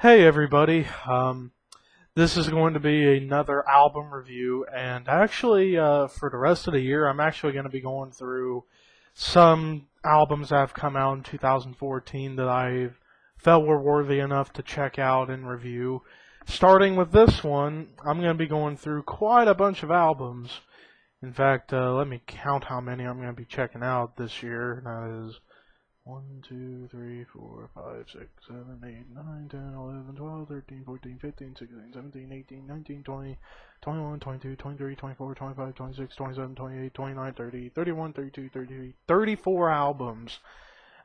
Hey everybody, this is going to be another album review, and actually for the rest of the year I'm actually going to be going through some albums that have come out in 2014 that I felt were worthy enough to check out and review. Starting with this one, I'm going to be going through quite a bunch of albums. In fact, let me count how many I'm going to be checking out this year. That is 1, 2, 3, 4, 5, 6, 7, 8, 9, 10, 11, 12, 13, 14, 15, 16, 17, 18, 19, 20, 21, 22, 23, 24, 25, 26, 27, 28, 29, 30, 31, 32, 33, 34 albums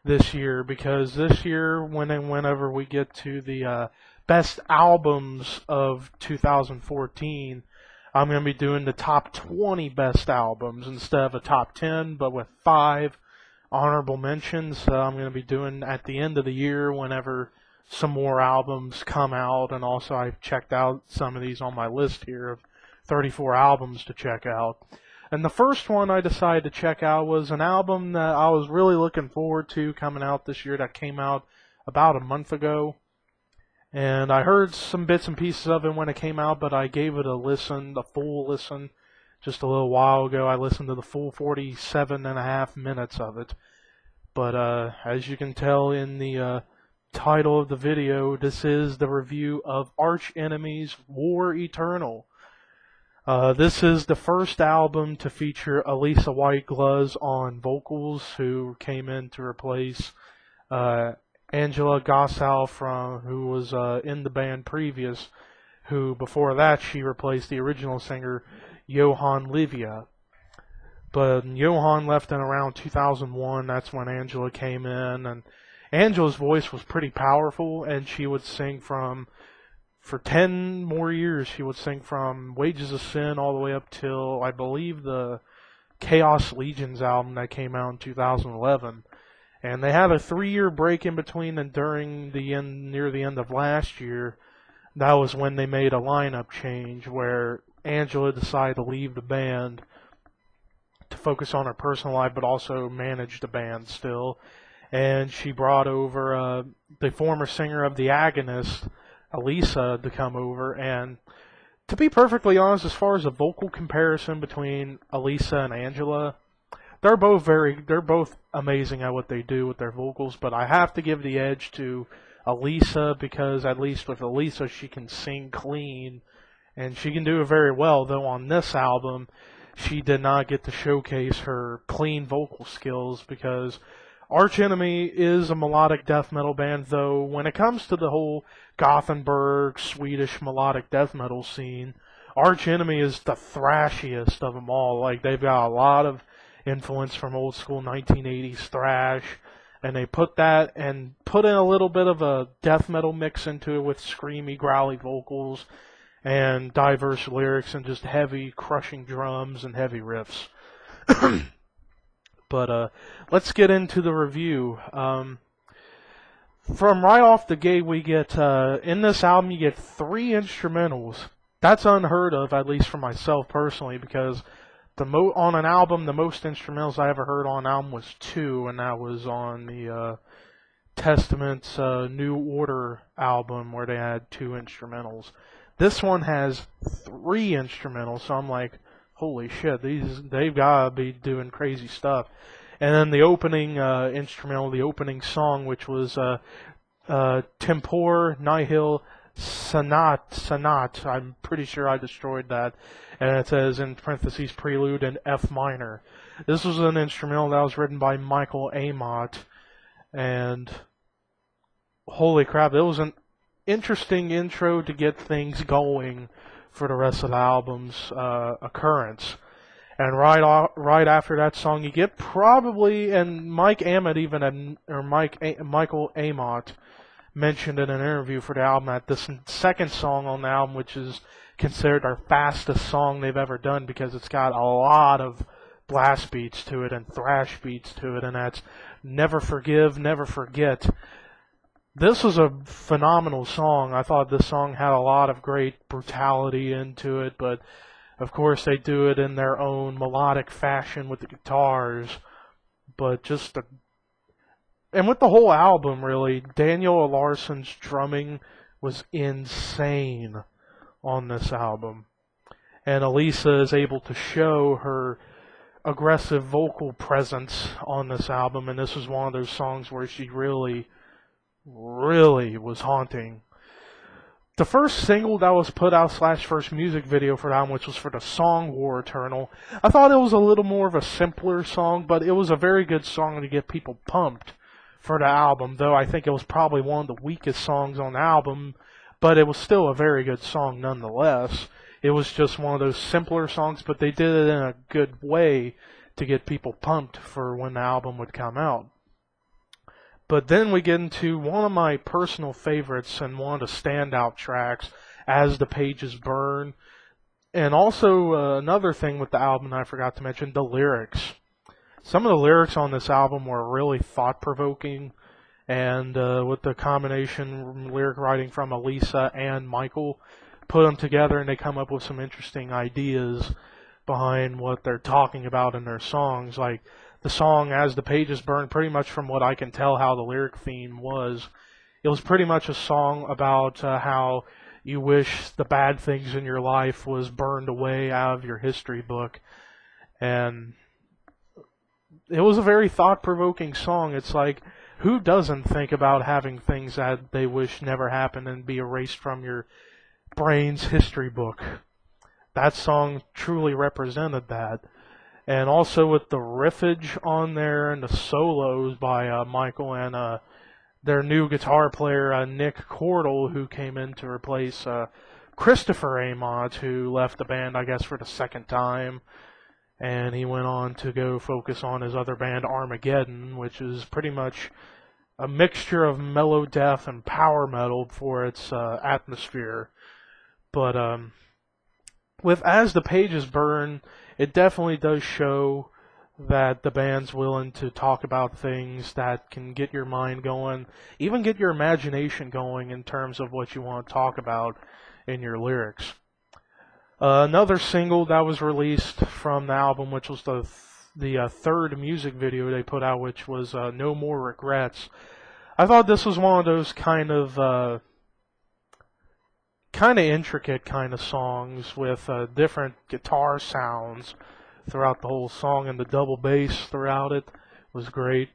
this year, because this year, whenever we get to the best albums of 2014, I'm going to be doing the top 20 best albums instead of a top 10, but with 5 honorable mentions I'm going to be doing at the end of the year whenever some more albums come out, and also I've checked out some of these on my list here of 34 albums to check out. And the first one I decided to check out was an album that I was really looking forward to coming out this year, that came out about a month ago. And I heard some bits and pieces of it when it came out, but I gave it a listen, a full listen, just a little while ago. I listened to the full 47.5 minutes of it. But as you can tell in the title of the video, this is the review of Arch Enemy's War Eternal. This is the first album to feature Alissa White-Gluz on vocals, who came in to replace Angela Gossow, who was in the band previous, who before that she replaced the original singer Johan Livia. But Johan left in around 2001. That's when Angela came in, and Angela's voice was pretty powerful, and she would sing for 10 more years, she would sing from Wages of Sin all the way up till, I believe, the Chaos Legions album that came out in 2011. And they had a 3-year break in between, and near the end of last year, that was when they made a lineup change where Angela decided to leave the band to focus on her personal life, but also manage the band still. And she brought over the former singer of the Agonist, Alissa, to come over. And to be perfectly honest, as far as a vocal comparison between Alissa and Angela, they're both amazing at what they do with their vocals. But I have to give the edge to Alissa, because at least with Alissa she can sing clean. And she can do it very well, though on this album, she did not get to showcase her clean vocal skills, because Arch Enemy is a melodic death metal band, though when it comes to the whole Gothenburg, Swedish melodic death metal scene, Arch Enemy is the thrashiest of them all. Like, they've got a lot of influence from old school 1980s thrash, and they put in a little bit of a death metal mix into it with screamy, growly vocals and diverse lyrics and just heavy, crushing drums and heavy riffs. But let's get into the review. From right off the gate, we get, in this album, you get 3 instrumentals. That's unheard of, at least for myself personally, because on an album, the most instrumentals I ever heard on an album was 2, and that was on the Testament's New Order album, where they had 2 instrumentals. This one has 3 instrumentals, so I'm like, holy shit, they've got to be doing crazy stuff. And then the opening instrumental, the opening song, which was Tempor Nihil Sonat. I'm pretty sure I destroyed that. And it says, in parentheses, prelude in F minor. This was an instrumental that was written by Michael Amott. And holy crap, it was an interesting intro to get things going for the rest of the album's occurrence. And right after that song, you get probably, and Michael Amott mentioned in an interview for the album, that this second song on the album, which is considered our fastest song they've ever done, because it's got a lot of blast beats to it and thrash beats to it, and that's Never Forgive, Never Forget. This was a phenomenal song. I thought this song had a lot of great brutality into it, but of course they do it in their own melodic fashion with the guitars. But and with the whole album, really, Daniel Larsson's drumming was insane on this album. And Alissa is able to show her aggressive vocal presence on this album, and this was one of those songs where she really was haunting. The first single that was put out / first music video for the album, which was for the song War Eternal, I thought it was a little more of a simpler song, but it was a very good song to get people pumped for the album, though I think it was probably one of the weakest songs on the album, but it was still a very good song nonetheless. It was just one of those simpler songs, but they did it in a good way to get people pumped for when the album would come out. But then we get into one of my personal favorites and one of the standout tracks, As the Pages Burn. And also another thing with the album I forgot to mention, the lyrics. Some of the lyrics on this album were really thought-provoking, and with the combination lyric writing from Alissa and Michael, put them together and they come up with some interesting ideas behind what they're talking about in their songs. Like the song As the Pages Burn, pretty much from what I can tell how the lyric theme was, it was pretty much a song about how you wish the bad things in your life was burned away out of your history book. And it was a very thought-provoking song. It's like, who doesn't think about having things that they wish never happened and be erased from your brain's history book? That song truly represented that. And also with the riffage on there and the solos by Michael and their new guitar player Nick Cordell, who came in to replace Christopher Amott, who left the band, I guess, for the second time. And he went on to go focus on his other band, Armageddon, which is pretty much a mixture of melodeath and power metal for its atmosphere. But with As the Pages Burn, it definitely does show that the band's willing to talk about things that can get your mind going, even get your imagination going in terms of what you want to talk about in your lyrics. Another single that was released from the album, which was the third music video they put out, which was No More Regrets. I thought this was one of those kind of intricate kind of songs with different guitar sounds throughout the whole song, and the double bass throughout it was great.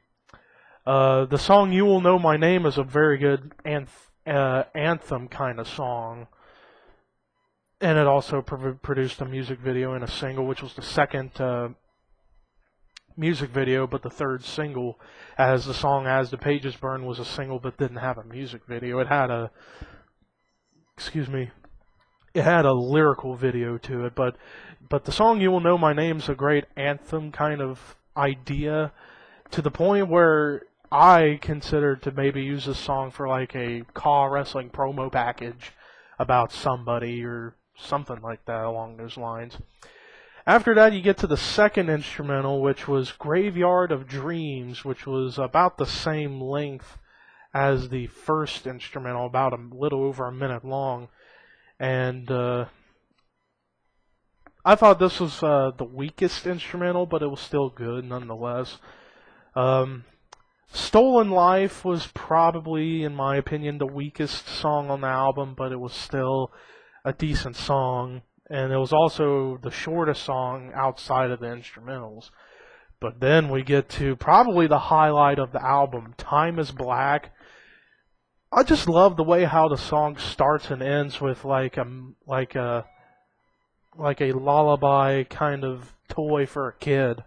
The song You Will Know My Name is a very good anthem kind of song. And it also produced a music video and a single, which was the second music video, but the third single, as the song As the Pages Burn was a single but didn't have a music video. It had a, it had a lyrical video to it, but the song You Will Know My Name is a great anthem kind of idea, to the point where I considered to maybe use this song for like a Caw Wrestling promo package about somebody or something like that along those lines. After that, you get to the second instrumental, which was Graveyard of Dreams, which was about the same length as the first instrumental, about a little over a minute long. And I thought this was the weakest instrumental, but it was still good nonetheless. Stolen Life was probably, in my opinion, the weakest song on the album, but it was still a decent song, and it was also the shortest song outside of the instrumentals. But then we get to probably the highlight of the album, Time is Black. I just love the way how the song starts and ends with like a lullaby kind of toy for a kid,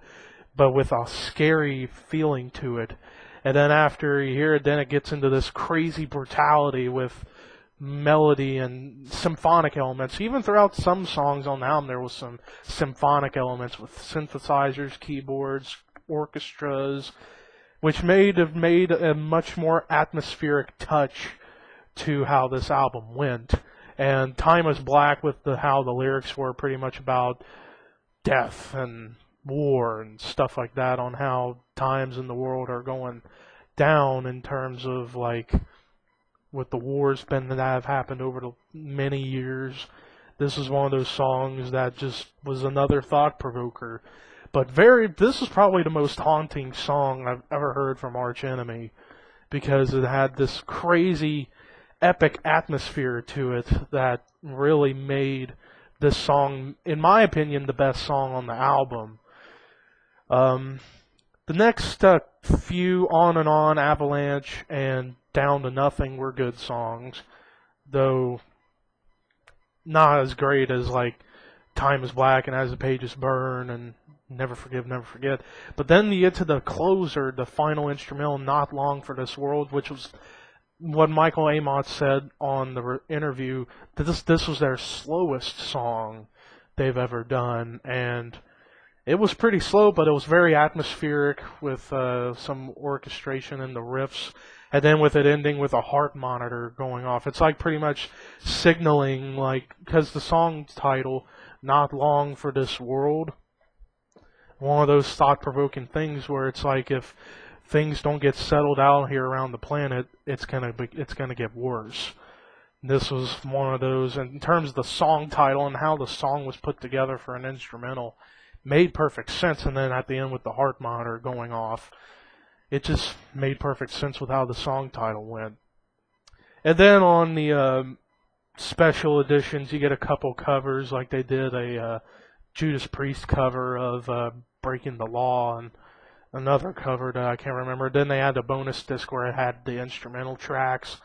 but with a scary feeling to it. And then after you hear it, then it gets into this crazy brutality with melody and symphonic elements. Even throughout some songs on the album, there was some symphonic elements with synthesizers, keyboards, orchestras, which have made a much more atmospheric touch to how this album went. And Time is Black, with how the lyrics were pretty much about death and war and stuff like that, on how times in the world are going down in terms of like with the wars that have happened over the many years. This is one of those songs that just was another thought provoker. But this is probably the most haunting song I've ever heard from Arch Enemy, because it had this crazy epic atmosphere to it that really made this song, in my opinion, the best song on the album. The next few, On and On, Avalanche, and Down to Nothing, were good songs, though not as great as like Time is Black and As the Pages Burn and Never Forgive, Never Forget. But then you get to the closer, the final instrumental, Not Long for This World, which was what Michael Amott said on the interview, that this was their slowest song they've ever done, and it was pretty slow, but it was very atmospheric with some orchestration in the riffs, and then with it ending with a heart monitor going off. It's like pretty much signaling, like, because the song title, Not Long for This World, one of those thought-provoking things where it's like if things don't get settled out here around the planet, it's gonna get worse. This was one of those. And in terms of the song title and how the song was put together for an instrumental, made perfect sense. And then at the end with the heart monitor going off, it just made perfect sense with how the song title went. And then on the special editions, you get a couple covers, like they did a Judas Priest cover of Breaking the Law, and another cover that I can't remember. Then they had a bonus disc where it had the instrumental tracks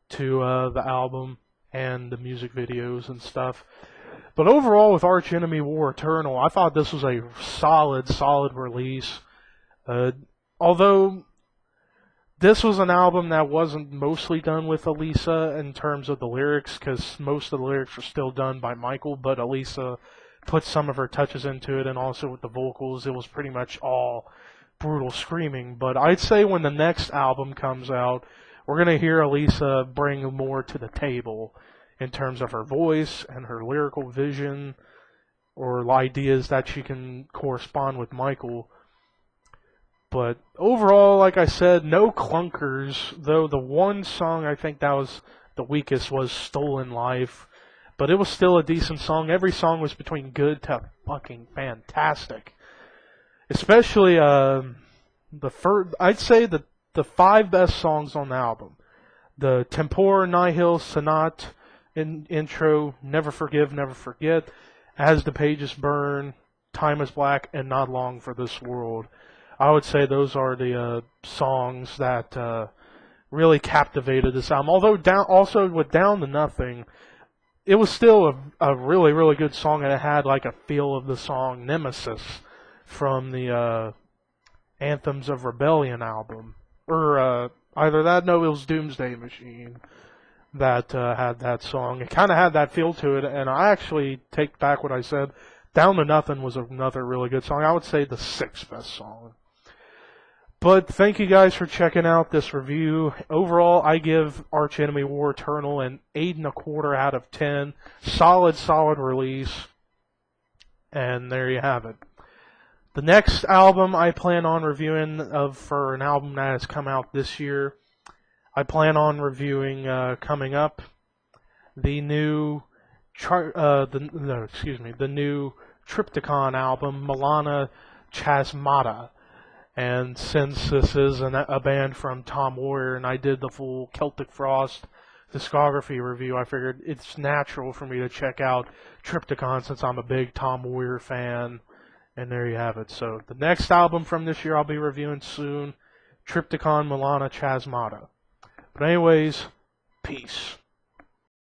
to the album and the music videos and stuff. But overall, with Arch Enemy War Eternal, I thought this was a solid release. Although this was an album that wasn't mostly done with Alissa in terms of the lyrics, because most of the lyrics were still done by Michael, but Alissa put some of her touches into it, and also with the vocals, it was pretty much all brutal screaming. But I'd say when the next album comes out, we're going to hear Alissa bring more to the table in terms of her voice and her lyrical vision, or ideas that she can correspond with Michael. But overall, like I said, no clunkers, though the one song I think that was the weakest was Stolen Life. But it was still a decent song. Every song was between good to fucking fantastic. Especially I'd say the 5 best songs on the album: the Tempora Nihil Sonate intro, Never Forgive, Never Forget, As the Pages Burn, Time is Black, and Not Long for This World. I would say those are the songs that really captivated this album. Although also with Down to Nothing, it was still a really good song, and it had like a feel of the song Nemesis from the Anthems of Rebellion album. Or either that, no, it was Doomsday Machine that had that song. It kind of had that feel to it, and I actually take back what I said. Down to Nothing was another really good song. I would say the 6th best song. But thank you guys for checking out this review. Overall, I give Arch Enemy War Eternal an 8.25 out of 10. Solid release. And there you have it. The next album I plan on reviewing for an album that has come out this year, I plan on reviewing coming up the new the new Triptychon album, Milana Chasmata. And since this is a band from Tom Warrior, and I did the full Celtic Frost discography review, I figured it's natural for me to check out Triptychon since I'm a big Tom Warrior fan. And there you have it. So the next album from this year I'll be reviewing soon, Triptychon Milana Chasmata. But anyways, peace.